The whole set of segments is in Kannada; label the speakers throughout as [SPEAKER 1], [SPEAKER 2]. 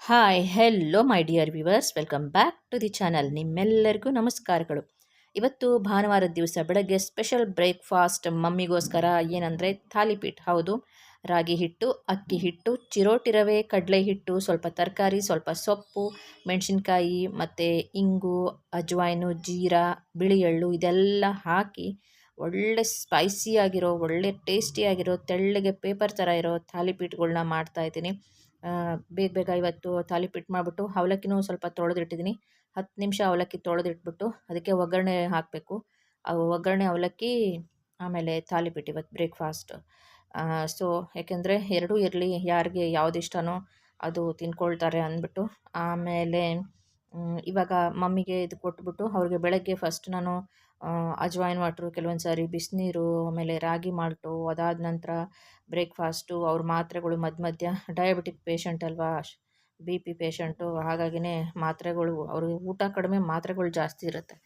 [SPEAKER 1] Hi hello my dear viewers, welcome back to the channel. ನಿಮ್ಮೆಲ್ಲರಿಗೂ ನಮಸ್ಕಾರಗಳು. ಇವತ್ತು ಭಾನುವಾರದ ದಿವಸ ಬೆಳಗ್ಗೆ ಸ್ಪೆಷಲ್ ಬ್ರೇಕ್ಫಾಸ್ಟ್ ಮಮ್ಮಿಗೋಸ್ಕರ ಏನಂದರೆ ಥಾಲಿಪೀಠ್. ಹೌದು, ರಾಗಿ ಹಿಟ್ಟು, ಅಕ್ಕಿ ಹಿಟ್ಟು, ಚಿರೋಟಿ ರವೆ, ಕಡಲೆ ಹಿಟ್ಟು, ಸ್ವಲ್ಪ ತರಕಾರಿ, ಸ್ವಲ್ಪ ಸೊಪ್ಪು, ಮೆಣಸಿನ್ಕಾಯಿ ಮತ್ತು ಇಂಗು, ಅಜ್ವಾಯಿನು, ಜೀರಾ, ಬಿಳಿ ಎಳ್ಳು ಇದೆಲ್ಲ ಹಾಕಿ ಒಳ್ಳೆ ಸ್ಪೈಸಿಯಾಗಿರೋ, ಒಳ್ಳೆ ಟೇಸ್ಟಿಯಾಗಿರೋ, ತೆಳ್ಳಗೆ ಪೇಪರ್ ಥರ ಇರೋ ಥಾಲಿಪೀಠ್ಗಳ್ನ ಮಾಡ್ತಾಯಿದ್ದೀನಿ. ಬೇಗ ಬೇಗ ಇವತ್ತು ತಾಲಿಪೀಠ ಮಾಡಿಬಿಟ್ಟು ಅವಲಕ್ಕಿನೂ ಸ್ವಲ್ಪ ತೊಳೆದಿಟ್ಟಿದ್ದೀನಿ. 10 ನಿಮಿಷ ಅವಲಕ್ಕಿ ತೊಳೆದಿಟ್ಬಿಟ್ಟು ಅದಕ್ಕೆ ಒಗ್ಗರಣೆ ಹಾಕಬೇಕು. ಒಗ್ಗರಣೆ ಅವಲಕ್ಕಿ ಆಮೇಲೆ ತಾಲಿಪೀಠ ಇವತ್ತು ಬ್ರೇಕ್ಫಾಸ್ಟ್. ಸೊ ಯಾಕೆಂದರೆ ಎರಡೂ ಇರಲಿ, ಯಾರಿಗೆ ಯಾವ್ದು ಇಷ್ಟನೋ ಅದು ತಿಂದ್ಕೊಳ್ತಾರೆ ಅಂದ್ಬಿಟ್ಟು. ಆಮೇಲೆ ಇವಾಗ ಮಮ್ಮಿಗೆ ಇದು ಕೊಟ್ಬಿಟ್ಟು ಅವ್ರಿಗೆ ಬೆಳಗ್ಗೆ ಫಸ್ಟ್ ನಾನು ಅಜ್ವಾಯಿನ್ ವಾಟ್ರು, ಕೆಲವೊಂದು ಸಾರಿ ಬಿಸಿನೀರು, ಆಮೇಲೆ ರಾಗಿ ಮಾಲ್ಟು, ಅದಾದ ನಂತರ ಬ್ರೇಕ್ಫಾಸ್ಟು, ಅವ್ರ ಮಾತ್ರೆಗಳು ಮಧ್ಯ ಮಧ್ಯ ಡಯಾಬಿಟಿಕ್ ಪೇಷಂಟ್ ಅಲ್ವಾ, ಬಿ ಪಿ ಪೇಷಂಟು, ಹಾಗಾಗಿನೇ ಮಾತ್ರೆಗಳು ಅವ್ರಿಗೆ ಊಟ ಕಡಿಮೆ, ಮಾತ್ರೆಗಳು ಜಾಸ್ತಿ ಇರುತ್ತೆ.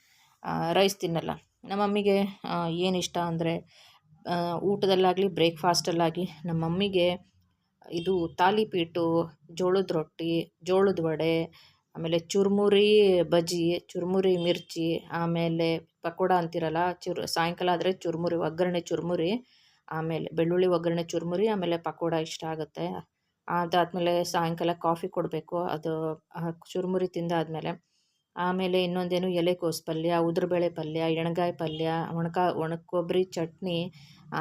[SPEAKER 1] ರೈಸ್ ತಿನ್ನಲ್ಲ. ನಮ್ಮ ಮಮ್ಮಿಗೆ ಏನಿಷ್ಟ ಅಂದರೆ ಊಟದಲ್ಲಾಗಲಿ ಬ್ರೇಕ್ಫಾಸ್ಟಲ್ಲಾಗಲಿ ನಮ್ಮ ಮಮ್ಮಿಗೆ ಇದು ತಾಲಿಪೀಠು, ಜೋಳದ ರೊಟ್ಟಿ, ಜೋಳದ ವಡೆ, ಆಮೇಲೆ ಚುರುಮುರಿ ಬಜ್ಜಿ, ಚುರುಮುರಿ ಮಿರ್ಚಿ, ಆಮೇಲೆ ಪಕೋಡ ಅಂತಿರಲ್ಲ, ಸಾಯಂಕಾಲ ಆದರೆ ಚುರುಮುರಿ, ಒಗ್ಗರಣೆ ಚುರುಮುರಿ, ಆಮೇಲೆ ಬೆಳ್ಳುಳ್ಳಿ ಒಗ್ಗರಣೆ ಚುರುಮುರಿ, ಆಮೇಲೆ ಪಕೋಡ ಇಷ್ಟ ಆಗುತ್ತೆ. ಅದಾದಮೇಲೆ ಸಾಯಂಕಾಲ ಕಾಫಿ ಕೊಡಬೇಕು, ಅದು ಚುರುಮುರಿ ತಿಂದಾದಮೇಲೆ. ಆಮೇಲೆ ಇನ್ನೊಂದೇನು ಎಲೆಕೋಸು ಪಲ್ಯ, ಉದ್ರಬೇಳೆ ಪಲ್ಯ, ಎಣ್ಗಾಯಿ ಪಲ್ಯ, ಒಣ ಕೊಬ್ಬರಿ ಚಟ್ನಿ,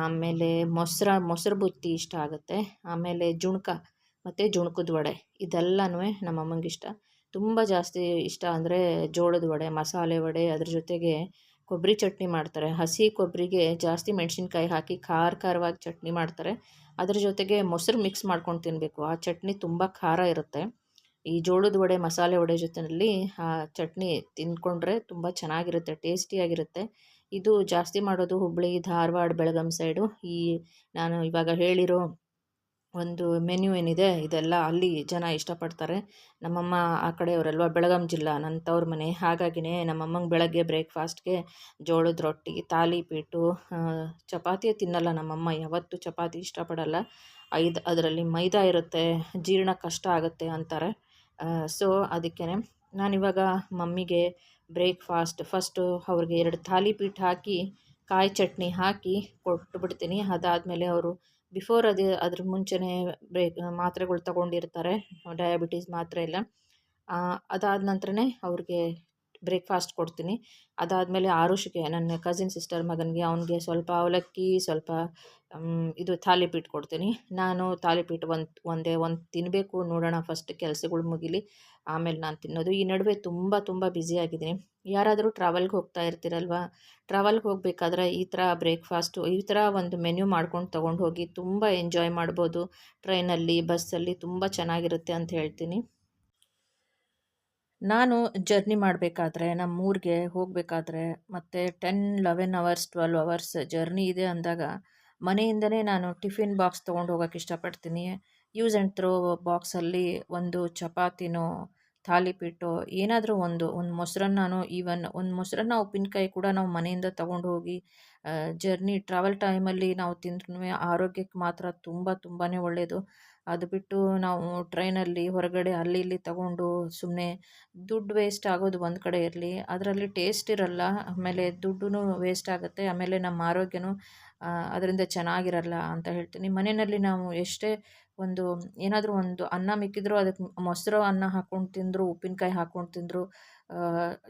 [SPEAKER 1] ಆಮೇಲೆ ಮೊಸರು ಬುತ್ತಿ ಇಷ್ಟ ಆಗುತ್ತೆ. ಆಮೇಲೆ ಜುಣ್ಕ ಮತ್ತು ಜುಣ್ಕದ ವಡೆ, ಇದೆಲ್ಲನೂ ನಮ್ಮ ಅಮ್ಮಂಗೆ ಇಷ್ಟ. ತುಂಬ ಜಾಸ್ತಿ ಇಷ್ಟ ಅಂದರೆ ಜೋಳದ ವಡೆ, ಮಸಾಲೆ ವಡೆ, ಅದ್ರ ಜೊತೆಗೆ ಕೊಬ್ಬರಿ ಚಟ್ನಿ ಮಾಡ್ತಾರೆ. ಹಸಿ ಕೊಬ್ಬರಿಗೆ ಜಾಸ್ತಿ ಮೆಣಸಿನ್ಕಾಯಿ ಹಾಕಿ ಖಾರವಾಗಿ ಚಟ್ನಿ ಮಾಡ್ತಾರೆ. ಅದ್ರ ಜೊತೆಗೆ ಮೊಸರು ಮಿಕ್ಸ್ ಮಾಡ್ಕೊಂಡು ತಿನ್ನಬೇಕು. ಆ ಚಟ್ನಿ ತುಂಬ ಖಾರ ಇರುತ್ತೆ. ಈ ಜೋಳದ ವಡೆ, ಮಸಾಲೆ ವಡೆ ಜೊತೆಯಲ್ಲಿ ಆ ಚಟ್ನಿ ತಿಂದ್ಕೊಂಡ್ರೆ ತುಂಬ ಚೆನ್ನಾಗಿರುತ್ತೆ, ಟೇಸ್ಟಿಯಾಗಿರುತ್ತೆ. ಇದು ಜಾಸ್ತಿ ಮಾಡೋದು ಹುಬ್ಬಳ್ಳಿ, ಧಾರವಾಡ, ಬೆಳಗಾಂ ಸೈಡು. ನಾನು ಇವಾಗ ಹೇಳಿರೋ ಒಂದು ಮೆನ್ಯೂ ಏನಿದೆ ಇದೆಲ್ಲ ಅಲ್ಲಿ ಜನ ಇಷ್ಟಪಡ್ತಾರೆ. ನಮ್ಮಮ್ಮ ಆ ಕಡೆಯವರಲ್ವ, ಬೆಳಗಾಂ ಜಿಲ್ಲಾ ನನ್ನ ತವ್ರ ಮನೆ. ಹಾಗಾಗಿನೇ ನಮ್ಮಮ್ಮಂಗೆ ಬೆಳಗ್ಗೆ ಬ್ರೇಕ್ಫಾಸ್ಟ್ಗೆ ಜೋಳದ ರೊಟ್ಟಿ, ತಾಲಿಪೀಠು, ಚಪಾತಿಯೇ ತಿನ್ನಲ್ಲ ನಮ್ಮಮ್ಮ, ಯಾವತ್ತೂ ಚಪಾತಿ ಇಷ್ಟಪಡಲ್ಲ. ಅದರಲ್ಲಿ ಮೈದಾ ಇರುತ್ತೆ, ಜೀರ್ಣ ಕಷ್ಟ ಆಗುತ್ತೆ ಅಂತಾರೆ. ಸೊ ಅದಕ್ಕೇ ನಾನಿವಾಗ ಮಮ್ಮಿಗೆ ಬ್ರೇಕ್ಫಾಸ್ಟ್ ಫಸ್ಟು ಅವ್ರಿಗೆ 2 ತಾಲಿಪೀಠ ಹಾಕಿ ಕಾಯಿ ಚಟ್ನಿ ಹಾಕಿ ಕೊಟ್ಟುಬಿಡ್ತೀನಿ. ಅದಾದಮೇಲೆ ಅವರು ಅದ್ರ ಮುಂಚೆನೇ ಮಾತ್ರೆಗಳು ತಗೊಂಡಿರ್ತಾರೆ, ಡಯಾಬಿಟೀಸ್ ಮಾತ್ರೆ ಎಲ್ಲ. ಅದಾದ ನಂತರನೇ ಅವ್ರಿಗೆ ಬ್ರೇಕ್ಫಾಸ್ಟ್ ಕೊಡ್ತೀನಿ. ಅದಾದಮೇಲೆ ಆರುಷ್ಗೆ, ನನ್ನ ಕಸಿನ್ ಸಿಸ್ಟರ್ ಮಗನಿಗೆ, ಅವನಿಗೆ ಸ್ವಲ್ಪ ಅವಲಕ್ಕಿ, ಸ್ವಲ್ಪ ಇದು ತಾಲಿಪೀಠ ಕೊಡ್ತೀನಿ. ನಾನು ತಾಲಿಪೀಠ ಒಂದು ತಿನ್ನಬೇಕು, ನೋಡೋಣ ಫಸ್ಟ್ ಕೆಲಸಗಳು ಮುಗಿಲಿ ಆಮೇಲೆ ನಾನು ತಿನ್ನೋದು. ಈ ನಡುವೆ ತುಂಬ ಬ್ಯುಸಿಯಾಗಿದ್ದೀನಿ. ಯಾರಾದರೂ ಟ್ರಾವೆಲ್ಗೆ ಹೋಗ್ತಾ ಇರ್ತೀರಲ್ವ, ಟ್ರಾವೆಲ್ಗೆ ಹೋಗಬೇಕಾದ್ರೆ ಈ ಥರ ಬ್ರೇಕ್ಫಾಸ್ಟು, ಈ ಥರ ಒಂದು ಮೆನ್ಯೂ ಮಾಡ್ಕೊಂಡು ತೊಗೊಂಡು ಹೋಗಿ ತುಂಬ ಎಂಜಾಯ್ ಮಾಡ್ಬೋದು. ಟ್ರೈನಲ್ಲಿ, ಬಸ್ಸಲ್ಲಿ ತುಂಬ ಚೆನ್ನಾಗಿರುತ್ತೆ ಅಂತ ಹೇಳ್ತೀನಿ. ನಾನು ಜರ್ನಿ ಮಾಡಬೇಕಾದ್ರೆ, ನಮ್ಮೂರಿಗೆ ಹೋಗಬೇಕಾದ್ರೆ, ಮತ್ತು 10, 11 ಅವರ್ಸ್, 12 ಅವರ್ಸ್ ಜರ್ನಿ ಇದೆ ಅಂದಾಗ ಮನೆಯಿಂದನೇ ನಾನು ಟಿಫಿನ್ ಬಾಕ್ಸ್ ತೊಗೊಂಡು ಹೋಗೋಕ್ಕೆ ಇಷ್ಟಪಡ್ತೀನಿ. ಯೂಸ್ ಆ್ಯಂಡ್ ಥ್ರೋ ಬಾಕ್ಸಲ್ಲಿ ಒಂದು ಚಪಾತಿನೋ, ತಾಲಿಪೀಠೋ, ಏನಾದರೂ ಒಂದು ಮೊಸರನ್ನನೋ, ಒಂದು ಮೊಸರನ್ನ ಉಪ್ಪಿನಕಾಯಿ ಕೂಡ ನಾವು ಮನೆಯಿಂದ ತೊಗೊಂಡು ಹೋಗಿ ಟ್ರಾವೆಲ್ ಟೈಮಲ್ಲಿ ನಾವು ತಿಂದ್ರೂ ಆರೋಗ್ಯಕ್ಕೆ ಮಾತ್ರ ತುಂಬಾ ಒಳ್ಳೆಯದು. ಅದು ಬಿಟ್ಟು ನಾವು ಟ್ರೈನಲ್ಲಿ ಹೊರಗಡೆ ಅಲ್ಲಿ ಇಲ್ಲಿ ತಗೊಂಡು ಸುಮ್ಮನೆ ದುಡ್ಡು ವೇಸ್ಟ್ ಆಗೋದು ಒಂದು ಕಡೆ ಇರಲಿ, ಅದರಲ್ಲಿ ಟೇಸ್ಟ್ ಇರಲ್ಲ, ಆಮೇಲೆ ದುಡ್ಡು ವೇಸ್ಟ್ ಆಗುತ್ತೆ, ಆಮೇಲೆ ನಮ್ಮ ಆರೋಗ್ಯನೂ ಅದರಿಂದ ಚೆನ್ನಾಗಿರಲ್ಲ ಅಂತ ಹೇಳ್ತೀನಿ. ಮನೆಯಲ್ಲಿ ನಾವು ಎಷ್ಟೇ ಏನಾದರೂ ಒಂದು ಅನ್ನ ಮಿಕ್ಕಿದ್ರು ಅದಕ್ಕೆ ಮೊಸರು ಅನ್ನ ಹಾಕ್ಕೊಂಡು ತಿಂದರು, ಉಪ್ಪಿನಕಾಯಿ ಹಾಕ್ಕೊಂಡು ತಿಂದರು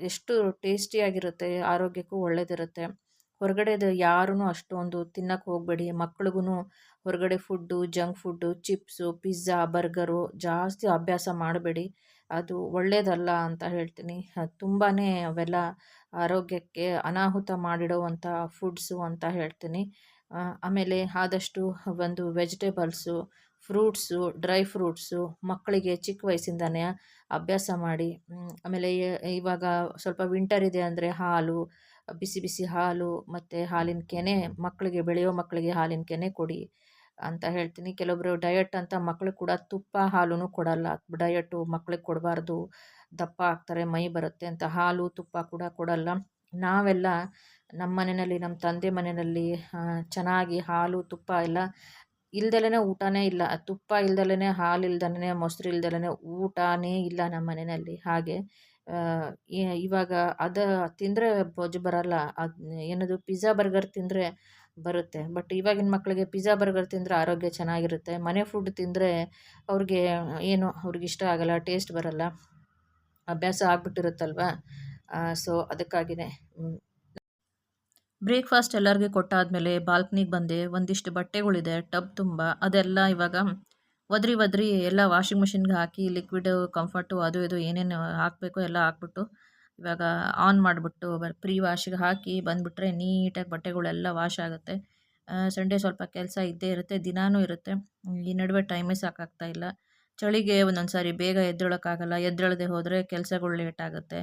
[SPEAKER 1] ಎಷ್ಟು ಟೇಸ್ಟಿಯಾಗಿರುತ್ತೆ, ಆರೋಗ್ಯಕ್ಕೂ ಒಳ್ಳೆಯದಿರುತ್ತೆ. ಹೊರಗಡೆದು ಯಾರೂ ಅಷ್ಟೊಂದು ತಿನ್ನಕ್ಕೆ ಹೋಗಬೇಡಿ. ಮಕ್ಳಿಗೂ ಹೊರಗಡೆ food, junk food, chips, pizza, burger ಜಾಸ್ತಿ ಅಭ್ಯಾಸ ಮಾಡಬೇಡಿ. ಅದು ಒಳ್ಳೆಯದಲ್ಲ ಅಂತ ಹೇಳ್ತೀನಿ. ತುಂಬಾ ಅವೆಲ್ಲ ಆರೋಗ್ಯಕ್ಕೆ ಅನಾಹುತ ಮಾಡಿಡೋವಂಥ ಫುಡ್ಸು ಅಂತ ಹೇಳ್ತೀನಿ. ಆಮೇಲೆ ಆದಷ್ಟು ವೆಜಿಟೇಬಲ್ಸು, ಫ್ರೂಟ್ಸು, ಡ್ರೈ ಫ್ರೂಟ್ಸು ಮಕ್ಕಳಿಗೆ ಚಿಕ್ಕ ವಯಸ್ಸಿಂದನೇ ಅಭ್ಯಾಸ ಮಾಡಿ. ಆಮೇಲೆ ಇವಾಗ ಸ್ವಲ್ಪ ವಿಂಟರ್ ಇದೆ ಅಂದರೆ ಹಾಲು, ಬಿಸಿ ಬಿಸಿ ಹಾಲು ಮತ್ತು ಹಾಲಿನ ಕೆನೆ, ಬೆಳೆಯೋ ಮಕ್ಕಳಿಗೆ ಹಾಲಿನ ಕೆನೆ ಕೊಡಿ ಅಂತ ಹೇಳ್ತೀನಿ. ಕೆಲವೊಬ್ಬರು ಡಯಟ್ ಅಂತ ಮಕ್ಳಿಗೆ ಕೂಡ ತುಪ್ಪ ಹಾಲೂ ಕೊಡಲ್ಲ. ಡಯಟು ಮಕ್ಳಿಗೆ ಕೊಡಬಾರ್ದು, ದಪ್ಪ ಆಗ್ತಾರೆ, ಮೈ ಬರುತ್ತೆ ಅಂತ ಹಾಲು ತುಪ್ಪ ಕೂಡ ಕೊಡಲ್ಲ. ನಮ್ಮ ಮನೆಯಲ್ಲಿ, ನಮ್ಮ ತಂದೆ ಮನೆಯಲ್ಲಿ ಚೆನ್ನಾಗಿ ಹಾಲು ತುಪ್ಪ ಎಲ್ಲ ಇಲ್ದಲೇ ಊಟನೇ ಇಲ್ಲ. ತುಪ್ಪ ಇಲ್ದಲೇ, ಹಾಲು ಇಲ್ದಲೇ, ಮೊಸರು ಇಲ್ದಲೇ ಊಟನೇ ಇಲ್ಲ ನಮ್ಮ ಮನೆಯಲ್ಲಿ. ಹಾಗೆ ಆಹ್, ಇವಾಗ ಅದ ತಿಂದರೆ ಬೊಜ್ಜು ಬರಲ್ಲ. ಏನದು ಪಿಜ್ಜಾ, ಬರ್ಗರ್ ತಿಂದರೆ ಬರುತ್ತೆ. ಬಟ್ ಇವಾಗಿನ ಮಕ್ಕಳಿಗೆ ಪಿಜ್ಜಾ, ಬರ್ಗರ್ ತಿಂದರೆ ಆರೋಗ್ಯ ಚೆನ್ನಾಗಿರುತ್ತೆ. ಮನೆ ಫುಡ್ ತಿಂದರೆ ಅವ್ರಿಗೆ ಏನೋ ಅವ್ರಿಗಿಷ್ಟ ಆಗಲ್ಲ, ಟೇಸ್ಟ್ ಬರಲ್ಲ. ಅಭ್ಯಾಸ ಆಗ್ಬಿಟ್ಟಿರುತ್ತಲ್ವಾ. ಸೊ ಅದಕ್ಕಾಗಿನೇ. ಬ್ರೇಕ್‌ಫಾಸ್ಟ್ ಎಲ್ಲರಿಗೆ ಕೊಟ್ಟಾದ್ಮೇಲೆ ಬಾಲ್ಕನಿಗೆ ಬಂದೆ. ಒಂದಿಷ್ಟು ಬಟ್ಟೆಗಳಿದೆ ಟಬ್ ತುಂಬ. ಅದೆಲ್ಲ ಇವಾಗ ಒದರಿ ಒದರಿ ಎಲ್ಲ ವಾಷಿಂಗ್ ಮಿಷಿನ್‌ಗೆ ಹಾಕಿ ಲಿಕ್ವಿಡು, ಕಂಫರ್ಟು ಅದು ಇದು ಏನೇನು ಹಾಕಬೇಕೋ ಎಲ್ಲ ಹಾಕ್ಬಿಟ್ಟು, ಇವಾಗ ಆನ್ ಮಾಡಿಬಿಟ್ಟು ಪ್ರೀ ವಾಶಿಗೆ ಹಾಕಿ ಬಂದುಬಿಟ್ರೆ ನೀಟಾಗಿ ಬಟ್ಟೆಗಳೆಲ್ಲ ವಾಶ್ ಆಗುತ್ತೆ. ಸಂಡೇ ಸ್ವಲ್ಪ ಕೆಲಸ ಇದ್ದೇ ಇರುತ್ತೆ, ದಿನಾನೂ ಇರುತ್ತೆ. ಈ ನಡುವೆ ಟೈಮೇ ಸಾಕಾಗ್ತಾ ಇಲ್ಲ. ಚಳಿಗೆ ಒಂದೊಂದು ಸಾರಿ ಬೇಗ ಎದ್ದೇಳೋಕ್ಕಾಗಲ್ಲ. ಎದ್ದೇಳದೆ ಹೋದರೆ ಕೆಲಸಗಳು ಲೇಟ್ ಆಗುತ್ತೆ.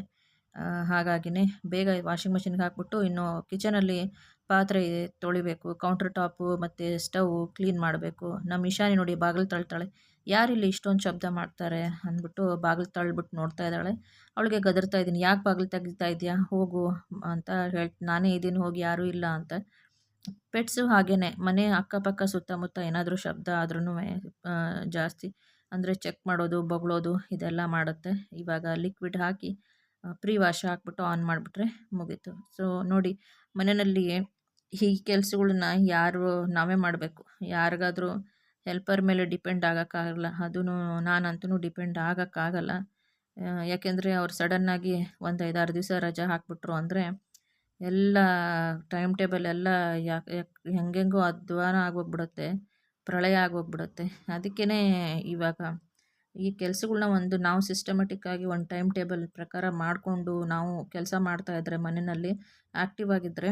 [SPEAKER 1] ಹಾಗಾಗಿನೇ ಬೇಗ ವಾಷಿಂಗ್ ಮಿಷಿನ್‌ಗೆ ಹಾಕ್ಬಿಟ್ಟು, ಇನ್ನು ಕಿಚನಲ್ಲಿ ಪಾತ್ರೆ ತೊಳಿಬೇಕು, ಕೌಂಟರ್ ಟಾಪು ಮತ್ತು ಸ್ಟವ್ವು ಕ್ಲೀನ್ ಮಾಡಬೇಕು. ನಮ್ಮ ಇಶಾನಿ ನೋಡಿ ಬಾಗಿಲು ತಳ್ತಾಳೆ. ಯಾರಿಲ್ಲಿ ಇಷ್ಟೊಂದು ಶಬ್ದ ಮಾಡ್ತಾರೆ ಅಂದ್ಬಿಟ್ಟು ಬಾಗಿಲು ತಳ್ಳಿಬಿಟ್ಟು ನೋಡ್ತಾ ಇದ್ದಾಳೆ. ಅವಳಿಗೆ ಗದರ್ತಾ ಇದ್ದೀನಿ, ಯಾಕೆ ಬಾಗಿಲು ತೆಗಿತಾ ಇದೆಯಾ, ಹೋಗು ಅಂತ ನಾನೇ ಇದ್ದೀನಿ, ಹೋಗಿ ಯಾರೂ ಇಲ್ಲ ಅಂತ. ಪೆಟ್ಸು ಹಾಗೇನೆ, ಮನೆ ಅಕ್ಕಪಕ್ಕ ಸುತ್ತಮುತ್ತ ಏನಾದರೂ ಶಬ್ದ ಆದ್ರೂ ಜಾಸ್ತಿ ಅಂದರೆ ಚೆಕ್ ಮಾಡೋದು, ಬೊಗಳೋದು ಇದೆಲ್ಲ ಮಾಡುತ್ತೆ. ಇವಾಗ ಲಿಕ್ವಿಡ್ ಹಾಕಿ ಪ್ರೀ ವಾಶ್ ಹಾಕ್ಬಿಟ್ಟು ಆನ್ ಮಾಡಿಬಿಟ್ರೆ ಮುಗೀತು. ಸೊ ನೋಡಿ, ಮನೆಯಲ್ಲಿ ಈ ಕೆಲಸಗಳ್ನ ನಾವೇ ಮಾಡಬೇಕು. ಯಾರಿಗಾದ್ರೂ ಹೆಲ್ಪರ್ ಮೇಲೆ ಡಿಪೆಂಡ್ ಆಗೋಕ್ಕಾಗಲ್ಲ. ಅದೂ ನಾನಂತೂ ಡಿಪೆಂಡ್ ಆಗೋಕ್ಕಾಗಲ್ಲ. ಯಾಕೆಂದರೆ ಅವ್ರು ಸಡನ್ನಾಗಿ ಒಂದು 5-6 ದಿವಸ ರಜೆ ಹಾಕ್ಬಿಟ್ರು ಅಂದರೆ ಎಲ್ಲ ಟೈಮ್ ಟೇಬಲ್ ಎಲ್ಲ ಹೆಂಗೆಂಗೋ ಅಧ್ವಾನ ಆಗೋಗ್ಬಿಡುತ್ತೆ, ಪ್ರಳಯ ಆಗೋಗ್ಬಿಡುತ್ತೆ. ಅದಕ್ಕೇ ಇವಾಗ ಈ ಕೆಲಸಗಳ್ನ ನಾವು ಸಿಸ್ಟಮೆಟಿಕ್ಕಾಗಿ ಒಂದು ಟೈಮ್ ಟೇಬಲ್ ಪ್ರಕಾರ ಮಾಡಿಕೊಂಡು ನಾವು ಕೆಲಸ ಮಾಡ್ತಾಯಿದ್ರೆ ಮನೆಯಲ್ಲಿ ಆ್ಯಕ್ಟಿವ್ ಆಗಿದ್ದರೆ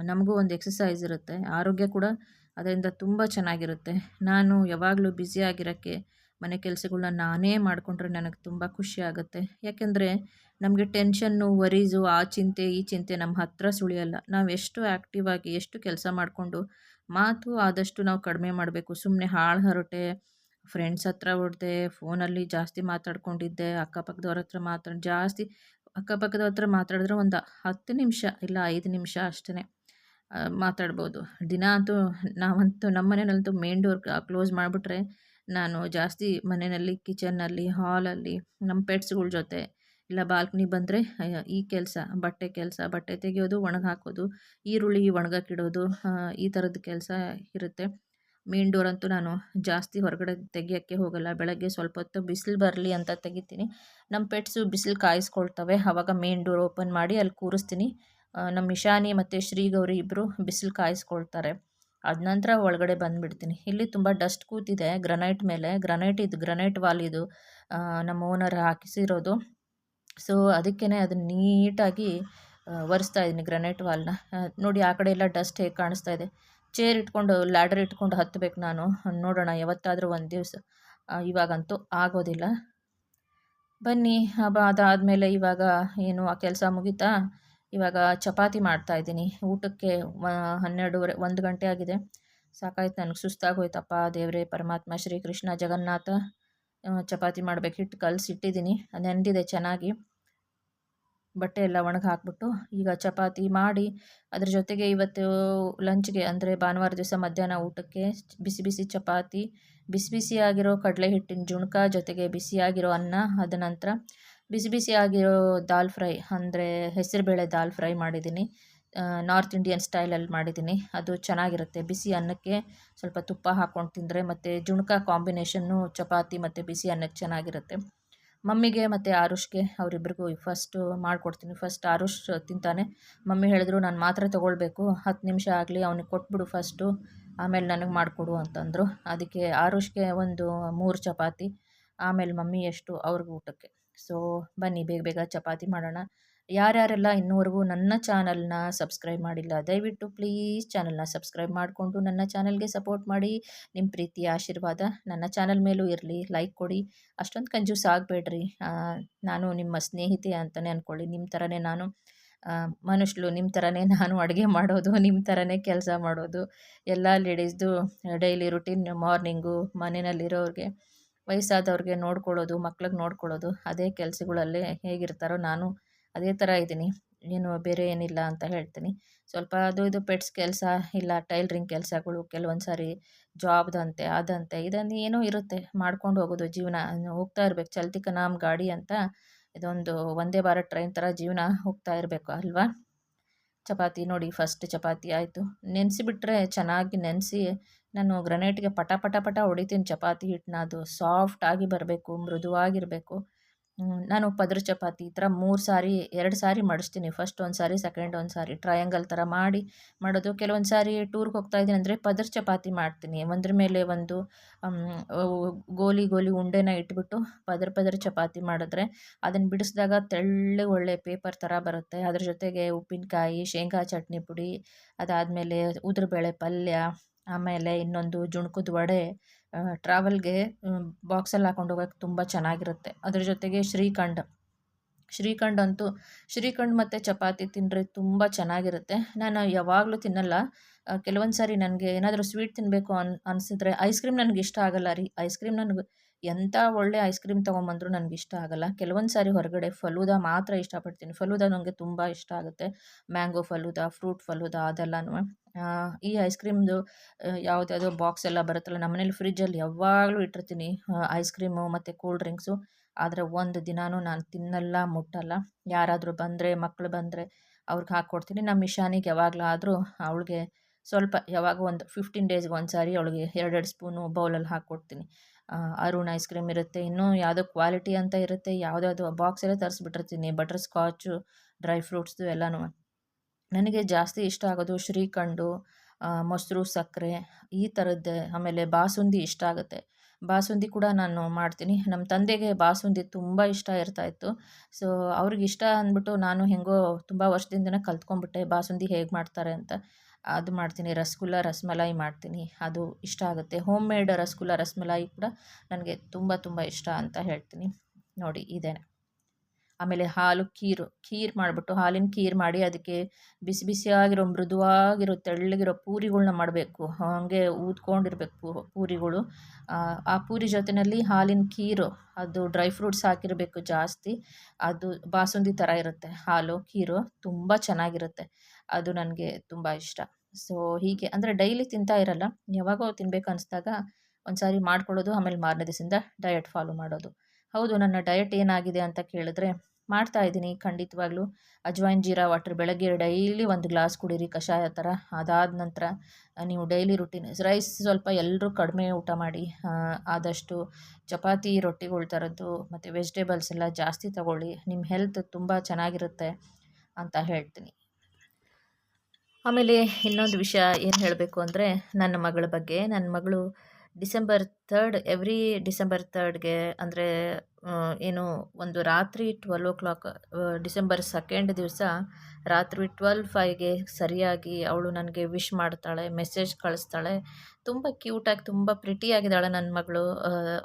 [SPEAKER 1] ನಮಗೂ ಒಂದು ಎಕ್ಸಸೈಸ್ ಇರುತ್ತೆ. ಆರೋಗ್ಯ ಕೂಡ ಅದರಿಂದ ತುಂಬ ಚೆನ್ನಾಗಿರುತ್ತೆ. ನಾನು ಯಾವಾಗಲೂ ಬ್ಯುಸಿಯಾಗಿರೋಕ್ಕೆ ಮನೆ ಕೆಲಸಗಳ್ನ ನಾನೇ ಮಾಡಿಕೊಂಡ್ರೆ ನನಗೆ ತುಂಬ ಖುಷಿ ಆಗುತ್ತೆ. ಯಾಕೆಂದರೆ ನಮಗೆ ಟೆನ್ಷನ್ನು, ವರೀಸು, ಆ ಚಿಂತೆ ಈ ಚಿಂತೆ ನಮ್ಮ ಹತ್ತಿರ ಸುಳಿಯಲ್ಲ. ನಾವು ಎಷ್ಟು ಆ್ಯಕ್ಟಿವ್ ಆಗಿ ಎಷ್ಟು ಕೆಲಸ ಮಾಡಿಕೊಂಡು ಮಾತು ಆದಷ್ಟು ನಾವು ಕಡಿಮೆ ಮಾಡಬೇಕು. ಸುಮ್ಮನೆ ಹಾಳು ಹರಟೆ, ಫ್ರೆಂಡ್ಸ್ ಹತ್ರ ಹೊಡೆದೆ, ಫೋನಲ್ಲಿ ಜಾಸ್ತಿ ಮಾತಾಡ್ಕೊಂಡಿದ್ದೆ, ಅಕ್ಕಪಕ್ಕದವ್ರ ಹತ್ರ ಜಾಸ್ತಿ ಅಕ್ಕಪಕ್ಕದವ್ರ ಹತ್ರ ಮಾತಾಡಿದ್ರೆ ಒಂದು 10 ನಿಮಿಷ ಇಲ್ಲ 5 ನಿಮಿಷ ಅಷ್ಟೇ ಮಾತಾಡ್ಬೋದು. ದಿನ ಅಂತೂ ನಾವಂತೂ ನಮ್ಮ ಮನೆಯಲ್ಲಂತೂ ಮೇನ್ ಡೋರ್ ಕ್ಲೋಸ್ ಮಾಡಿಬಿಟ್ರೆ ನಾನು ಜಾಸ್ತಿ ಮನೆಯಲ್ಲಿ ಕಿಚನ್ನಲ್ಲಿ, ಹಾಲಲ್ಲಿ, ನಮ್ಮ ಪೆಟ್ಸ್ಗಳ ಜೊತೆ ಇಲ್ಲ ಬಾಲ್ಕನಿ ಬಂದರೆ ಈ ಕೆಲಸ, ಬಟ್ಟೆ ತೆಗೆಯೋದು, ಒಣಗಿ ಹಾಕೋದು, ಈರುಳ್ಳಿ ಒಣಗಕ್ಕಿಡೋದು, ಈ ಥರದ್ದು ಕೆಲಸ ಇರುತ್ತೆ. ಮೇನ್ ಡೋರ್ ಅಂತೂ ನಾನು ಜಾಸ್ತಿ ಹೊರಗಡೆ ತೆಗಿಯೋಕ್ಕೆ ಹೋಗಲ್ಲ. ಬೆಳಗ್ಗೆ ಸ್ವಲ್ಪ ಹೊತ್ತು ಬಿಸಿಲು ಬರಲಿ ಅಂತ ತೆಗಿತೀನಿ. ನಮ್ಮ ಪೆಟ್ಸು ಬಿಸಿಲು ಕಾಯಿಸ್ಕೊಳ್ತವೆ. ಆವಾಗ ಮೇನ್ ಡೋರ್ ಓಪನ್ ಮಾಡಿ ಅಲ್ಲಿ ಕೂರಿಸ್ತೀನಿ. ನಮ್ಮ ಇಶಾನಿ ಮತ್ತು ಶ್ರೀಗೌರಿ ಇಬ್ಬರು ಬಿಸಿಲು ಕಾಯಿಸ್ಕೊಳ್ತಾರೆ. ಅದ ನಂತರ ಒಳಗಡೆ ಬಂದುಬಿಡ್ತೀನಿ. ಇಲ್ಲಿ ತುಂಬ ಡಸ್ಟ್ ಕೂತಿದೆ ಗ್ರನೈಟ್ ಮೇಲೆ. ಗ್ರನೈಟ್ ವಾಲ್ ಇದು ನಮ್ಮ ಓನರ್ ಹಾಕಿಸಿರೋದು. ಸೊ ಅದಕ್ಕೇ ಅದನ್ನು ನೀಟಾಗಿ ಒರೆಸ್ತಾ ಇದ್ದೀನಿ ಗ್ರನೈಟ್ ವಾಲ್ನ. ನೋಡಿ ಆ ಕಡೆ ಎಲ್ಲ ಡಸ್ಟ್ ಹೇಗೆ ಕಾಣಿಸ್ತಾ ಇದೆ. ಚೇರ್ ಇಟ್ಕೊಂಡು, ಲ್ಯಾಡರ್ ಇಟ್ಕೊಂಡು ಹತ್ತಬೇಕು ನಾನು. ನೋಡೋಣ ಯಾವತ್ತಾದರೂ ಒಂದು ದಿವಸ. ಇವಾಗಂತೂ ಆಗೋದಿಲ್ಲ. ಬನ್ನಿ. ಅದಾದಮೇಲೆ ಇವಾಗ ಏನು ಆ ಕೆಲಸ ಮುಗೀತಾ, ಇವಾಗ ಚಪಾತಿ ಮಾಡ್ತಾಯಿದ್ದೀನಿ ಊಟಕ್ಕೆ. 12:30 1 ಗಂಟೆ ಆಗಿದೆ. ಸಾಕಾಯ್ತು, ನನಗೆ ಸುಸ್ತಾಗೋಯ್ತಪ್ಪ. ದೇವರೇ ಪರಮಾತ್ಮ ಶ್ರೀಕೃಷ್ಣ ಜಗನ್ನಾಥ. ಚಪಾತಿ ಮಾಡಬೇಕು. ಹಿಟ್ಟು ಕಲಸಿಟ್ಟಿದ್ದೀನಿ, ನೆಂದಿದೆ ಚೆನ್ನಾಗಿ. ಬಟ್ಟೆ ಎಲ್ಲ ಒಣಗಿ ಹಾಕ್ಬಿಟ್ಟು ಈಗ ಚಪಾತಿ ಮಾಡಿ, ಅದ್ರ ಜೊತೆಗೆ ಇವತ್ತು ಲಂಚ್ಗೆ ಅಂದರೆ ಭಾನುವಾರ ದಿವಸ ಮಧ್ಯಾಹ್ನ ಊಟಕ್ಕೆ ಬಿಸಿ ಬಿಸಿ ಚಪಾತಿ, ಬಿಸಿ ಬಿಸಿಯಾಗಿರೋ ಕಡಲೆ ಹಿಟ್ಟಿನ ಜುಣ್ಕ, ಜೊತೆಗೆ ಬಿಸಿಯಾಗಿರೋ ಅನ್ನ, ಅದ ನಂತರ ಬಿಸಿ ಬಿಸಿಯಾಗಿರೋ ದಾಲ್ ಫ್ರೈ ಅಂದರೆ ಹೆಸರುಬೇಳೆ ದಾಲ್ ಫ್ರೈ ಮಾಡಿದ್ದೀನಿ. ನಾರ್ತ್ ಇಂಡಿಯನ್ ಸ್ಟೈಲಲ್ಲಿ ಮಾಡಿದ್ದೀನಿ. ಅದು ಚೆನ್ನಾಗಿರುತ್ತೆ. ಬಿಸಿ ಅನ್ನಕ್ಕೆ ಸ್ವಲ್ಪ ತುಪ್ಪ ಹಾಕ್ಕೊಂಡು ತಿಂದರೆ ಮತ್ತು ಜುಣ್ಕ ಕಾಂಬಿನೇಷನ್ನು ಚಪಾತಿ ಮತ್ತು ಬಿಸಿ ಅನ್ನಕ್ಕೆ ಚೆನ್ನಾಗಿರುತ್ತೆ. ಮಮ್ಮಿಗೆ ಮತ್ತು ಆರುಷ್ಗೆ ಅವರಿಬ್ರಿಗೂ ಫಸ್ಟು ಮಾಡಿಕೊಡ್ತೀನಿ. ಫಸ್ಟ್ ಆರುಷ್ ತಿಂತಾನೆ. ಮಮ್ಮಿ ಹೇಳಿದ್ರು, ನಾನು ಮಾತ್ರೆ ತೊಗೊಳ್ಬೇಕು, 10 ನಿಮಿಷ ಆಗಲಿ, ಅವನಿಗೆ ಕೊಟ್ಬಿಡು ಫಸ್ಟು, ಆಮೇಲೆ ನನಗೆ ಮಾಡಿಕೊಡು ಅಂತಂದರು. ಅದಕ್ಕೆ ಆರುಷ್ಗೆ ಒಂದು 3 ಚಪಾತಿ, ಆಮೇಲೆ ಮಮ್ಮಿ ಎಷ್ಟು ಅವ್ರಿಗೆ ಊಟಕ್ಕೆ. ಸೊ ಬನ್ನಿ ಬೇಗ ಬೇಗ ಚಪಾತಿ ಮಾಡೋಣ. ಯಾರ್ಯಾರೆಲ್ಲ ಇನ್ನೂವರೆಗೂ ನನ್ನ ಚಾನಲ್ನ ಸಬ್ಸ್ಕ್ರೈಬ್ ಮಾಡಿಲ್ಲ, ದಯವಿಟ್ಟು ಪ್ಲೀಸ್ ಚಾನಲ್ನ ಸಬ್ಸ್ಕ್ರೈಬ್ ಮಾಡಿಕೊಂಡು ನನ್ನ ಚಾನಲ್ಗೆ ಸಪೋರ್ಟ್ ಮಾಡಿ. ನಿಮ್ಮ ಪ್ರೀತಿಯ ಆಶೀರ್ವಾದ ನನ್ನ ಚಾನಲ್ ಮೇಲೂ ಇರಲಿ. ಲೈಕ್ ಕೊಡಿ. ಅಷ್ಟೊಂದು ಕಂಜೂಸ್ ಆಗಬೇಡ್ರಿ. ನಾನು ನಿಮ್ಮ ಸ್ನೇಹಿತೆ ಅಂತಲೇ ಅಂದ್ಕೊಳ್ಳಿ. ನಿಮ್ಮ ಥರನೇ ನಾನು ಮನುಷ್ಯಳು, ನಿಮ್ಮ ಥರನೇ ನಾನು ಅಡುಗೆ ಮಾಡೋದು, ನಿಮ್ಮ ಥರನೇ ಕೆಲಸ ಮಾಡೋದು. ಎಲ್ಲ ಲೇಡೀಸ್ದು ಡೈಲಿ ರುಟೀನ್. ಮಾರ್ನಿಂಗು ಮನೆಯಲ್ಲಿರೋರಿಗೆ, ವಯಸ್ಸಾದವ್ರಿಗೆ ನೋಡ್ಕೊಳ್ಳೋದು, ಮಕ್ಳಿಗೆ ನೋಡ್ಕೊಳ್ಳೋದು, ಅದೇ ಕೆಲಸಗಳಲ್ಲೇ ಹೇಗಿರ್ತಾರೋ ನಾನು ಅದೇ ಥರ ಇದ್ದೀನಿ. ಏನು ಬೇರೆ ಏನಿಲ್ಲ ಅಂತ ಹೇಳ್ತೀನಿ. ಸ್ವಲ್ಪ ಅದು ಇದು ಪೆಟ್ಸ್ ಕೆಲಸ, ಇಲ್ಲ ಟೈಲರಿಂಗ್ ಕೆಲಸಗಳು, ಕೆಲವೊಂದು ಸಾರಿ ಜಾಬ್‌ದಂತೆ, ಅದಂತೆ, ಇದಂತೆ ಏನೋ ಇರುತ್ತೆ. ಮಾಡ್ಕೊಂಡು ಹೋಗೋದು ಜೀವನ. ಹೋಗ್ತಾ ಇರ್ಬೇಕು. ಚಲ್ತಿ ಕಾ ನಾಮ್ ಗಾಡಿ ಅಂತ ಇದೊಂದು ವಂದೇ ಭಾರತ್ ಟ್ರೈನ್ ಥರ ಜೀವನ ಹೋಗ್ತಾ ಇರಬೇಕು ಅಲ್ವಾ? ಚಪಾತಿ ನೋಡಿ, ಫಸ್ಟ್ ಚಪಾತಿ ಆಯಿತು. ನೆನೆಸಿಬಿಟ್ರೆ ಚೆನ್ನಾಗಿ ನೆನೆಸಿ ನಾನು ಗ್ರನೇಟ್‌ಗೆ ಪಟ ಪಟ ಪಟ ಹೊಡಿತೀನಿ ಚಪಾತಿ ಹಿಟ್ಟನ್ನ. ಅದು ಸಾಫ್ಟಾಗಿ ಬರಬೇಕು, ಮೃದುವಾಗಿರಬೇಕು. ನಾನು ಪದರ ಚಪಾತಿ ಈ ಥರ 3 ಸಾರಿ 2 ಸಾರಿ ಮಡಿಸ್ತೀನಿ. ಫಸ್ಟ್ ಒಂದು ಸಾರಿ, ಸೆಕೆಂಡ್ ಒಂದು ಸಾರಿ ಟ್ರಯಾಂಗಲ್ ಥರ ಮಾಡೋದು. ಕೆಲವೊಂದು ಸಾರಿ ಟೂರ್‌ಗೆ ಹೋಗ್ತಾ ಇದ್ದೀನಿ ಅಂದರೆ ಪದರ ಚಪಾತಿ ಮಾಡ್ತೀನಿ. ಒಂದ್ರ ಮೇಲೆ ಒಂದು ಅಮ್, ಅವು ಗೋಲಿ ಗೋಲಿ ಉಂಡೆನ ಇಟ್ಬಿಟ್ಟು ಪದರ ಪದರ ಚಪಾತಿ ಮಾಡಿದ್ರೆ ಅದನ್ನು ಬಿಡಿಸಿದಾಗ ತೆಳ್ಳಗೆ ಒಳ್ಳೆ ಪೇಪರ್ ಥರ ಬರುತ್ತೆ. ಅದ್ರ ಜೊತೆಗೆ ಉಪ್ಪಿನಕಾಯಿ, ಶೇಂಗಾ ಚಟ್ನಿ ಪುಡಿ, ಅದಾದಮೇಲೆ ಉದ್ರಬೇಳೆ ಪಲ್ಯ, ಆಮೇಲೆ ಇನ್ನೊಂದು ಜುಣ್ಕದ ವಡೆ, ಟ್ರಾವೆಲ್‌ಗೆ ಬಾಕ್ಸಲ್ಲಿ ಹಾಕೊಂಡು ಹೋಗೋಕ್ಕೆ ತುಂಬ ಚೆನ್ನಾಗಿರುತ್ತೆ. ಅದ್ರ ಜೊತೆಗೆ ಶ್ರೀಖಂಡ್ ಅಂತೂ ಶ್ರೀಖಂಡ್ ಮತ್ತು ಚಪಾತಿ ತಿಂದರೆ ತುಂಬ ಚೆನ್ನಾಗಿರುತ್ತೆ. ನಾನು ಯಾವಾಗಲೂ ತಿನ್ನಲ್ಲ. ಕೆಲವೊಂದು ಸಾರಿ ನನಗೆ ಏನಾದರೂ ಸ್ವೀಟ್ ತಿನ್ನಬೇಕು ಅನಿಸಿದ್ರೆ ಐಸ್ ಕ್ರೀಮ್ ನನಗೆ ಇಷ್ಟ ಆಗಲ್ಲ ರೀ. ಐಸ್ ಕ್ರೀಮ್ ನನಗೆ ಎಂಥ ಒಳ್ಳೆ ಐಸ್ ಕ್ರೀಮ್ ತೊಗೊಂಬಂದರೂ ನನಗೆ ಇಷ್ಟ ಆಗಲ್ಲ. ಕೆಲವೊಂದು ಸಾರಿ ಹೊರಗಡೆ ಫಲೂದಾ ಮಾತ್ರ ಇಷ್ಟಪಡ್ತೀನಿ. ಫಲೂದಾ ನನಗೆ ತುಂಬ ಇಷ್ಟ ಆಗುತ್ತೆ. ಮ್ಯಾಂಗೋ ಫಲೂದಾ, ಫ್ರೂಟ್ ಫಲೂದಾ ಅದೆಲ್ಲನೂ. ಈ ಐಸ್ ಕ್ರೀಮ್ದು ಯಾವುದ್ಯಾವುದೋ ಬಾಕ್ಸ್ ಎಲ್ಲ ಬರುತ್ತಲ್ಲ, ನಮ್ಮನೇಲಿ ಫ್ರಿಜ್ಜಲ್ಲಿ ಯಾವಾಗಲೂ ಇಟ್ಟಿರ್ತೀನಿ ಐಸ್ ಕ್ರೀಮು ಮತ್ತು ಕೂಲ್ ಡ್ರಿಂಕ್ಸು. ಆದರೆ ಒಂದು ದಿನಾನೂ ನಾನು ತಿನ್ನಲ್ಲ, ಮುಟ್ಟಲ್ಲ. ಯಾರಾದರೂ ಬಂದರೆ, ಮಕ್ಕಳು ಬಂದರೆ ಅವ್ರಿಗೆ ಹಾಕ್ಕೊಡ್ತೀನಿ. ನಮ್ಮ ಇಶಾನಿಗೆ ಯಾವಾಗಲಾದರೂ ಅವಳಿಗೆ ಸ್ವಲ್ಪ ಯಾವಾಗ ಒಂದು 15 ಡೇಸ್‌ಗೆ ಒಂದು ಸಾರಿ ಅವಳಿಗೆ 2 ಸ್ಪೂನು ಬೌಲಲ್ಲಿ ಹಾಕ್ಕೊಡ್ತೀನಿ. ಅರುಣ್ ಐಸ್ ಕ್ರೀಮ್ ಇರುತ್ತೆ, ಇನ್ನೂ ಯಾವುದೋ ಕ್ವಾಲಿಟಿ ಅಂತ ಇರುತ್ತೆ, ಯಾವುದ್ಯಾವುದೋ ಬಾಕ್ಸಲ್ಲೇ ತರಿಸ್ಬಿಟ್ಟಿರ್ತೀನಿ. ಬಟರ್ ಸ್ಕಾಚು, ಡ್ರೈ ಫ್ರೂಟ್ಸ್ದು ಎಲ್ಲನೂ. ನನಗೆ ಜಾಸ್ತಿ ಇಷ್ಟ ಆಗೋದು ಶ್ರೀಖಂಡು, ಮೊಸರು, ಸಕ್ಕರೆ ಈ ಥರದ್ದೇ. ಆಮೇಲೆ ಬಾಸುಂದಿ ಇಷ್ಟ ಆಗುತ್ತೆ. ಬಾಸುಂದಿ ಕೂಡ ನಾನು ಮಾಡ್ತೀನಿ. ನಮ್ಮ ತಂದೆಗೆ ಬಾಸುಂದಿ ತುಂಬ ಇಷ್ಟ ಇರ್ತಾಯಿತ್ತು. ಸೊ ಅವ್ರಿಗೆ ಇಷ್ಟ ಅಂದ್ಬಿಟ್ಟು ನಾನು ಹೇಗೋ ತುಂಬ ವರ್ಷದಿಂದನೇ ಕಲ್ತ್ಕೊಂಡ್ಬಿಟ್ಟೆ ಬಾಸುಂದಿ ಹೇಗೆ ಮಾಡ್ತಾರೆ ಅಂತ. ಅದು ಮಾಡ್ತೀನಿ. ರಸಗುಲ್ಲ, ರಸಮಲಾಯಿ ಮಾಡ್ತೀನಿ. ಅದು ಇಷ್ಟ ಆಗುತ್ತೆ. ಹೋಮ್ ಮೇಡ್ ರಸಗುಲ್ಲ, ರಸಮಲಾಯಿ ಕೂಡ ನನಗೆ ತುಂಬ ತುಂಬ ಇಷ್ಟ ಅಂತ ಹೇಳ್ತೀನಿ. ನೋಡಿ ಇದೇನೆ. ಆಮೇಲೆ ಖೀರ್ ಮಾಡಿಬಿಟ್ಟು ಹಾಲಿನ ಖೀರ್ ಮಾಡಿ ಅದಕ್ಕೆ ಬಿಸಿ ಬಿಸಿಯಾಗಿರೋ ಮೃದುವಾಗಿರೋ ತೆಳ್ಳಗಿರೋ ಪೂರಿಗಳ್ನ ಮಾಡಬೇಕು. ಹಾಗೆ ಊದ್ಕೊಂಡಿರ್ಬೇಕು ಪೂರಿಗಳು. ಆ ಪೂರಿ ಜೊತೆಯಲ್ಲಿ ಹಾಲಿನ ಖೀರು, ಅದು ಡ್ರೈ ಫ್ರೂಟ್ಸ್ ಹಾಕಿರಬೇಕು ಜಾಸ್ತಿ. ಅದು ಬಾಸುಂದಿ ಥರ ಇರುತ್ತೆ ಖೀರು ತುಂಬ ಚೆನ್ನಾಗಿರುತ್ತೆ. ಅದು ನನಗೆ ತುಂಬ ಇಷ್ಟ. ಸೊ ಹೀಗೆ ಅಂದರೆ ಡೈಲಿ ತಿಂತಾ ಇರಲ್ಲ. ಯಾವಾಗೋ ತಿನ್ಬೇಕು ಅನಿಸ್ದಾಗ ಒಂದು ಸಾರಿ ಮಾಡ್ಕೊಳ್ಳೋದು, ಆಮೇಲೆ ಮಾರನೇ ದಿವಸದಿಂದ ಡಯಟ್ ಫಾಲೋ ಮಾಡೋದು. ಹೌದು, ನನ್ನ ಡಯಟ್ ಏನಾಗಿದೆ ಅಂತ ಕೇಳಿದ್ರೆ ಮಾಡ್ತಾ ಇದ್ದೀನಿ ಖಂಡಿತವಾಗ್ಲೂ. ಅಜ್ವೈನ್ ಜೀರಾ ವಾಟರ್ ಬೆಳಗ್ಗೆ ಡೈಲಿ 1 ಗ್ಲಾಸ್ ಕುಡೀರಿ ಕಷಾಯ ಥರ. ಅದಾದ ನಂತರ ನೀವು ಡೈಲಿ ರುಟೀನ್ ರೈಸ್ ಸ್ವಲ್ಪ ಎಲ್ಲರೂ ಕಡಿಮೆ ಊಟ ಮಾಡಿ. ಆದಷ್ಟು ಚಪಾತಿ, ರೊಟ್ಟಿಗಳ ಥರದ್ದು ಮತ್ತು ವೆಜಿಟೇಬಲ್ಸ್ ಎಲ್ಲ ಜಾಸ್ತಿ ತಗೊಳ್ಳಿ. ನಿಮ್ಮ ಹೆಲ್ತ್ ತುಂಬ ಚೆನ್ನಾಗಿರುತ್ತೆ ಅಂತ ಹೇಳ್ತೀನಿ. ಆಮೇಲೆ ಇನ್ನೊಂದು ವಿಷಯ ಏನು ಹೇಳಬೇಕು ಅಂದರೆ ನನ್ನ ಮಗಳ ಬಗ್ಗೆ. ನನ್ನ ಮಗಳು ಡಿಸೆಂಬರ್ 3 ಎವ್ರಿ ಡಿಸೆಂಬರ್ 3ಗೆ ಅಂದರೆ ಏನು ಒಂದು ರಾತ್ರಿ 12 ಡಿಸೆಂಬರ್ 2 ದಿವಸ ರಾತ್ರಿ 12:05ಗೆ ಸರಿಯಾಗಿ ಅವಳು ನನಗೆ ವಿಶ್ ಮಾಡ್ತಾಳೆ, ಮೆಸೇಜ್ ಕಳಿಸ್ತಾಳೆ. ತುಂಬ ಕ್ಯೂಟಾಗಿ, ತುಂಬ ಪ್ರಿಟಿಯಾಗಿದ್ದಾಳೆ ನನ್ನ ಮಗಳು.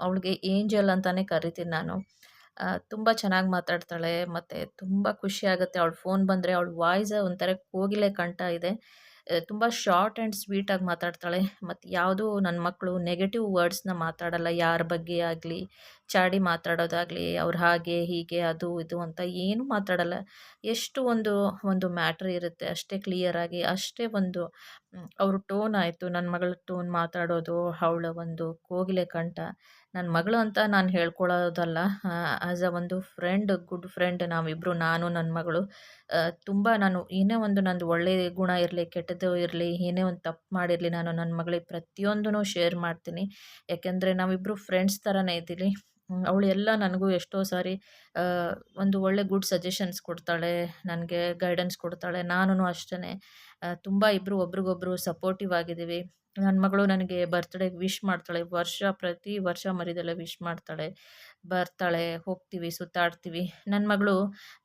[SPEAKER 1] ಅವಳಿಗೆ ಏಂಜಲ್ ಅಂತಲೇ ಕರಿತೀನಿ ನಾನು. ತುಂಬ ಚೆನ್ನಾಗಿ ಮಾತಾಡ್ತಾಳೆ ಮತ್ತು ತುಂಬ ಖುಷಿಯಾಗುತ್ತೆ. ಅವಳ ಫೋನ್ ಬಂದರೆ ಅವಳ ವಾಯ್ಸ್ ಒಂಥರ ಕೋಗಿಲೆ ಕಂಠ ಇದೆ. ತುಂಬ ಶಾರ್ಟ್ ಆ್ಯಂಡ್ ಸ್ವೀಟಾಗಿ ಮಾತಾಡ್ತಾಳೆ. ಮತ್ತು ಯಾವುದೂ ನನ್ನ ಮಕ್ಕಳು ನೆಗೆಟಿವ್ ವರ್ಡ್ಸ್ನ ಮಾತಾಡಲ್ಲ. ಯಾರ ಬಗ್ಗೆ ಆಗಲಿ ಚಾಡಿ ಮಾತಾಡೋದಾಗಲಿ, ಅವ್ರು ಹಾಗೆ ಹೀಗೆ ಅದು ಇದು ಅಂತ ಏನೂ ಮಾತಾಡಲ್ಲ. ಎಷ್ಟು ಒಂದು ಮ್ಯಾಟ್ರ್ ಇರುತ್ತೆ ಅಷ್ಟೇ ಕ್ಲಿಯರಾಗಿ, ಅಷ್ಟೇ ಒಂದು ಅವ್ರ ಟೋನ್ ಆಯಿತು, ನನ್ನ ಮಗಳ ಟೋನ್ ಮಾತಾಡೋದು, ಅವಳ ಒಂದು ಕೋಗಿಲೆ ಕಂಠ. ನನ್ನ ಮಗಳು ಅಂತ ನಾನು ಹೇಳ್ಕೊಳ್ಳೋದಲ್ಲ, ಆ್ಯಸ್ ಅ ಒಂದು ಫ್ರೆಂಡ್, ಗುಡ್ ಫ್ರೆಂಡ್ ನಾವಿಬ್ಬರು, ನಾನು ನನ್ನ ಮಗಳು. ತುಂಬ ನಾನು ಏನೇ ಒಂದು ನಂದು ಒಳ್ಳೆಯ ಗುಣ ಇರಲಿ, ಕೆಟ್ಟದ್ದು ಇರಲಿ, ಏನೇ ಒಂದು ತಪ್ಪು ಮಾಡಿರಲಿ, ನಾನು ನನ್ನ ಮಗಳಿಗೆ ಪ್ರತಿಯೊಂದೂ ಶೇರ್ ಮಾಡ್ತೀನಿ. ಯಾಕೆಂದರೆ ನಾವಿಬ್ಬರು ಫ್ರೆಂಡ್ಸ್ ಥರನೇ ಇದ್ದೀವಿ. ಅವಳು ಎಲ್ಲ ನನಗೂ ಎಷ್ಟೋ ಸಾರಿ ಒಂದು ಒಳ್ಳೆ ಗುಡ್ ಸಜೆಷನ್ಸ್ ಕೊಡ್ತಾಳೆ, ನನಗೆ ಗೈಡೆನ್ಸ್ ಕೊಡ್ತಾಳೆ. ನಾನೂ ಅಷ್ಟೇ ತುಂಬ ಇಬ್ಬರು ಒಬ್ರಿಗೊಬ್ರು ಸಪೋರ್ಟಿವ್ ಆಗಿದ್ದೀವಿ. ನನ್ನ ಮಗಳು ನನಗೆ ಬರ್ತ್ಡೇಗೆ ವಿಶ್ ಮಾಡ್ತಾಳೆ. ಪ್ರತಿ ವರ್ಷ ಮರಿದಲ್ಲೇ ವಿಶ್ ಮಾಡ್ತಾಳೆ. ಬರ್ತಾಳೆ, ಹೋಗ್ತೀವಿ, ಸುತ್ತಾಡ್ತೀವಿ. ನನ್ನ ಮಗಳು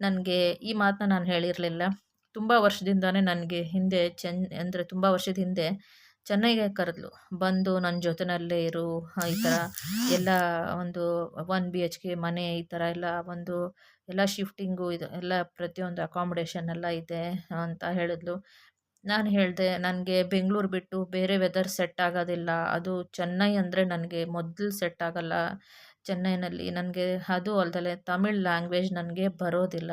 [SPEAKER 1] ನನಗೆ ಈ ಮಾತನ್ನ ನಾನು ಹೇಳಿರಲಿಲ್ಲ. ತುಂಬ ವರ್ಷದಿಂದಾನೇ ನನಗೆ ಹಿಂದೆ ಅಂದರೆ ತುಂಬ ವರ್ಷದ ಹಿಂದೆ ಚೆನ್ನೈಗೆ ಕರೆದ್ಲು. ಬಂದು ನನ್ನ ಜೊತೆಯಲ್ಲೇ ಇರು, ಈ ಥರ ಎಲ್ಲ ಒಂದು 1 BHK ಮನೆ ಈ ಥರ ಎಲ್ಲ ಎಲ್ಲ ಶಿಫ್ಟಿಂಗು ಇದು ಎಲ್ಲ ಪ್ರತಿಯೊಂದು ಅಕಾಮಿಡೇಷನ್ ಎಲ್ಲ ಇದೆ ಅಂತ ಹೇಳಿದ್ಲು. ನಾನು ಹೇಳಿದೆ, ನನಗೆ ಬೆಂಗಳೂರು ಬಿಟ್ಟು ಬೇರೆ ವೆದರ್ ಸೆಟ್ ಆಗೋದಿಲ್ಲ. ಅದು ಚೆನ್ನೈ ಅಂದರೆ ನನಗೆ ಮೊದಲು ಸೆಟ್ ಆಗಲ್ಲ. ಚೆನ್ನೈನಲ್ಲಿ ನನಗೆ ಅದು ಅಲ್ದಲೆ ತಮಿಳ್ ಲ್ಯಾಂಗ್ವೇಜ್ ನನಗೆ ಬರೋದಿಲ್ಲ.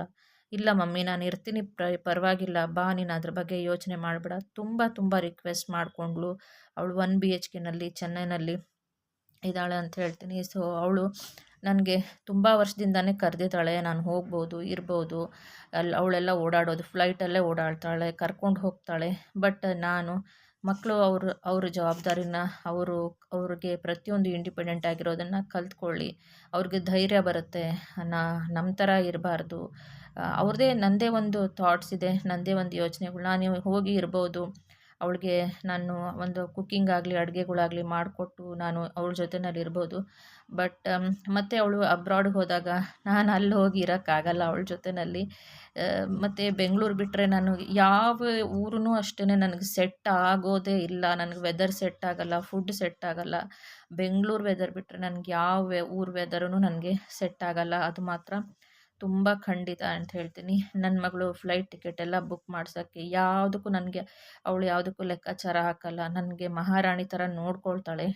[SPEAKER 1] ಇಲ್ಲ ಮಮ್ಮಿ ನಾನು ಇರ್ತೀನಿ ಪರವಾಗಿಲ್ಲ ಬಾ ನೀನು ಅದ್ರ ಬಗ್ಗೆ ಯೋಚನೆ ಮಾಡಬೇಡ ತುಂಬ ತುಂಬ ರಿಕ್ವೆಸ್ಟ್ ಮಾಡಿಕೊಂಡ್ಳು. ಅವಳು 1 BHKನಲ್ಲಿ ಚೆನ್ನೈನಲ್ಲಿ ಇದ್ದಾಳೆ ಅಂತ ಹೇಳ್ತೀನಿ. ಸೊ ಅವಳು ನನಗೆ ತುಂಬ ವರ್ಷದಿಂದನೇ ಕರೆದಿದ್ದಾಳೆ, ನಾನು ಹೋಗ್ಬೋದು ಇರ್ಬೋದು, ಅವಳೆಲ್ಲ ಓಡಾಡೋದು ಫ್ಲೈಟಲ್ಲೇ ಓಡಾಡ್ತಾಳೆ, ಕರ್ಕೊಂಡು ಹೋಗ್ತಾಳೆ. ಬಟ್ ನಾನು ಮಕ್ಕಳು ಅವ್ರ ಜವಾಬ್ದಾರಿನ ಅವ್ರಿಗೆ ಪ್ರತಿಯೊಂದು ಇಂಡಿಪೆಂಡೆಂಟ್ ಆಗಿರೋದನ್ನು ಕಲ್ತ್ಕೊಳ್ಳಿ, ಅವ್ರಿಗೆ ಧೈರ್ಯ ಬರುತ್ತೆ. ನಮ್ಮ ಥರ ಇರಬಾರ್ದು. ಅವ್ರದ್ದೇ ನನ್ನದೇ ಒಂದು ಥಾಟ್ಸ್ ಇದೆ, ನನ್ನದೇ ಒಂದು ಯೋಚನೆಗಳು. ನಾನು ಹೋಗಿ ಇರ್ಬೋದು, ಅವಳಿಗೆ ನಾನು ಒಂದು ಕುಕ್ಕಿಂಗ್ ಆಗಲಿ ಅಡುಗೆಗಳಾಗಲಿ ಮಾಡಿಕೊಟ್ಟು ನಾನು ಅವಳ ಜೊತೆನಲ್ಲಿ ಇರ್ಬೋದು. ಬಟ್ ಮತ್ತೆ ಅವಳು ಅಬ್ರಾಡ್ಗೆ ಹೋದಾಗ ನಾನು ಅಲ್ಲಿ ಹೋಗಿ ಇರೋಕ್ಕಾಗಲ್ಲ ಅವಳ ಜೊತೆಯಲ್ಲಿ. ಮತ್ತು ಬೆಂಗಳೂರು ಬಿಟ್ಟರೆ ನಾನು ಯಾವ ಊರೂ ಅಷ್ಟೇ ನನಗೆ ಸೆಟ್ ಆಗೋದೇ ಇಲ್ಲ. ನನಗೆ ವೆದರ್ ಸೆಟ್ ಆಗಲ್ಲ, ಫುಡ್ ಸೆಟ್ ಆಗಲ್ಲ. ಬೆಂಗಳೂರು ವೆದರ್ ಬಿಟ್ಟರೆ ನನಗೆ ಯಾವ ಊರು ವೆದರೂ ನನಗೆ ಸೆಟ್ ಆಗಲ್ಲ. ಅದು ಮಾತ್ರ ತುಂಬ ಖಂಡಿತ ಅಂತ ಹೇಳ್ತೀನಿ. ನನ್ನ ಮಗಳು ಫ್ಲೈಟ್ ಟಿಕೆಟ್ ಎಲ್ಲ ಬುಕ್ ಮಾಡ್ಸೋಕ್ಕೆ ಯಾವುದಕ್ಕೂ ನನಗೆ ಅವಳು ಯಾವುದಕ್ಕೂ ಲೆಕ್ಕಾಚಾರ ಹಾಕಲ್ಲ. ನನಗೆ ಮಹಾರಾಣಿ ಥರ ನೋಡ್ಕೊಳ್ತಾಳೆ.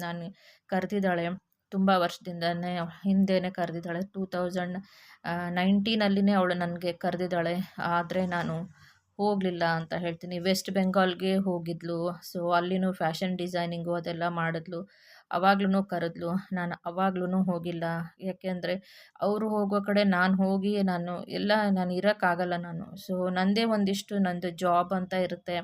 [SPEAKER 1] ನಾನು ಕರೆದಿದ್ದಾಳೆ ತುಂಬ ವರ್ಷದಿಂದನೇ, ಹಿಂದೆಯೇ ಕರೆದಿದ್ದಾಳೆ. 2019 ಅವಳು ನನಗೆ ಕರೆದಿದ್ದಾಳೆ. ಆದರೆ ನಾನು ಹೋಗಲಿಲ್ಲ ಅಂತ ಹೇಳ್ತೀನಿ. ವೆಸ್ಟ್ ಬೆಂಗಾಲ್ಗೆ ಹೋಗಿದ್ಲು. ಸೊ ಅಲ್ಲಿನೂ ಫ್ಯಾಷನ್ ಡಿಸೈನಿಂಗು ಅದೆಲ್ಲ ಮಾಡಿದ್ಲು. ಅವಾಗ್ಲೂ ಕರೆದ್ಲು. ನಾನು ಅವಾಗ್ಲೂ ಹೋಗಿಲ್ಲ. ಯಾಕೆಂದರೆ ಅವರು ಹೋಗೋ ಕಡೆ ನಾನು ಹೋಗಿ ನಾನು ಇರೋಕ್ಕಾಗಲ್ಲ ನಾನು. ಸೊ ನನ್ನದೇ ಒಂದಿಷ್ಟು ನಂದು ಜಾಬ್ ಅಂತ ಇರುತ್ತೆ,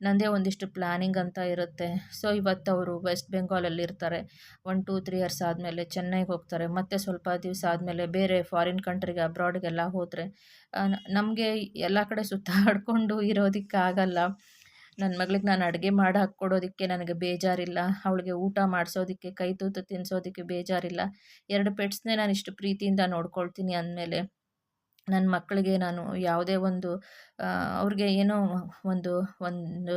[SPEAKER 1] ನನ್ನದೇ ಒಂದಿಷ್ಟು ಪ್ಲ್ಯಾನಿಂಗ್ ಅಂತ ಇರುತ್ತೆ. ಸೊ ಇವತ್ತು ಅವರು ವೆಸ್ಟ್ ಬೆಂಗಾಲಲ್ಲಿ ಇರ್ತಾರೆ. 1-2-3 ಇಯರ್ಸ್ ಆದಮೇಲೆ ಚೆನ್ನೈಗೆ ಹೋಗ್ತಾರೆ. ಮತ್ತು ಸ್ವಲ್ಪ ದಿವಸ ಆದಮೇಲೆ ಬೇರೆ ಫಾರಿನ್ ಕಂಟ್ರಿಗೆ ಅಬ್ರಾಡ್ಗೆಲ್ಲ ಹೋದರೆ ನಮಗೆ ಎಲ್ಲ ಕಡೆ ಸುತ್ತಾಡಿಕೊಂಡು ಇರೋದಕ್ಕಾಗಲ್ಲ. ನನ್ನ ಮಗಳಿಗೆ ನಾನು ಅಡುಗೆ ಮಾಡಿ ಹಾಕ್ಕೊಡೋದಕ್ಕೆ ನನಗೆ ಬೇಜಾರಿಲ್ಲ, ಅವಳಿಗೆ ಊಟ ಮಾಡಿಸೋದಕ್ಕೆ ಕೈ ತೂತು ತಿನ್ನಿಸೋದಕ್ಕೆ ಬೇಜಾರಿಲ್ಲ. 2 ಪೆಟ್ಸ್ನೇ ನಾನು ಇಷ್ಟು ಪ್ರೀತಿಯಿಂದ ನೋಡ್ಕೊಳ್ತೀನಿ ಅಂದಮೇಲೆ ನನ್ನ ಮಕ್ಕಳಿಗೆ ನಾನು ಯಾವುದೇ ಒಂದು ಅವ್ರಿಗೆ ಏನೋ ಒಂದು ಒಂದು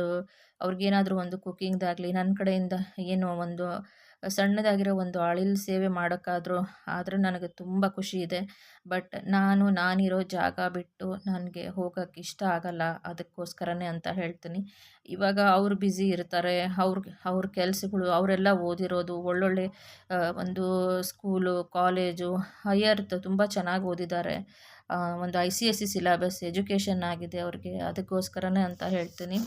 [SPEAKER 1] ಅವ್ರಿಗೇನಾದರೂ ಒಂದು ಕುಕ್ಕಿಂಗ್ದಾಗಲಿ ನನ್ನ ಕಡೆಯಿಂದ ಏನೋ ಒಂದು ಸಣ್ಣದಾಗಿರೋ ಒಂದು ಅಳಿಲು ಸೇವೆ ಮಾಡೋಕ್ಕಾದರೂ ಆದರೆ ನನಗೆ ತುಂಬ ಖುಷಿ ಇದೆ. ಬಟ್ ನಾನಿರೋ ಜಾಗ ಬಿಟ್ಟು ನನಗೆ ಹೋಗೋಕ್ಕೆ ಇಷ್ಟ ಆಗಲ್ಲ. ಅದಕ್ಕೋಸ್ಕರನೇ ಅಂತ ಹೇಳ್ತೀನಿ. ಇವಾಗ ಅವ್ರು ಬ್ಯುಸಿ ಇರ್ತಾರೆ, ಅವ್ರ ಕೆಲಸಗಳು, ಅವರೆಲ್ಲ ಓದಿರೋದು ಒಳ್ಳೊಳ್ಳೆ ಒಂದು ಸ್ಕೂಲು ಕಾಲೇಜು ಹೈಯರ್ ತುಂಬ ಚೆನ್ನಾಗಿ ಓದಿದ್ದಾರೆ. ಒಂದು ICSE ಸಿಲೆಬಸ್ ಎಜುಕೇಷನ್ ಆಗಿದೆ ಅವ್ರಿಗೆ. ಅದಕ್ಕೋಸ್ಕರನೇ ಅಂತ ಹೇಳ್ತೀನಿ.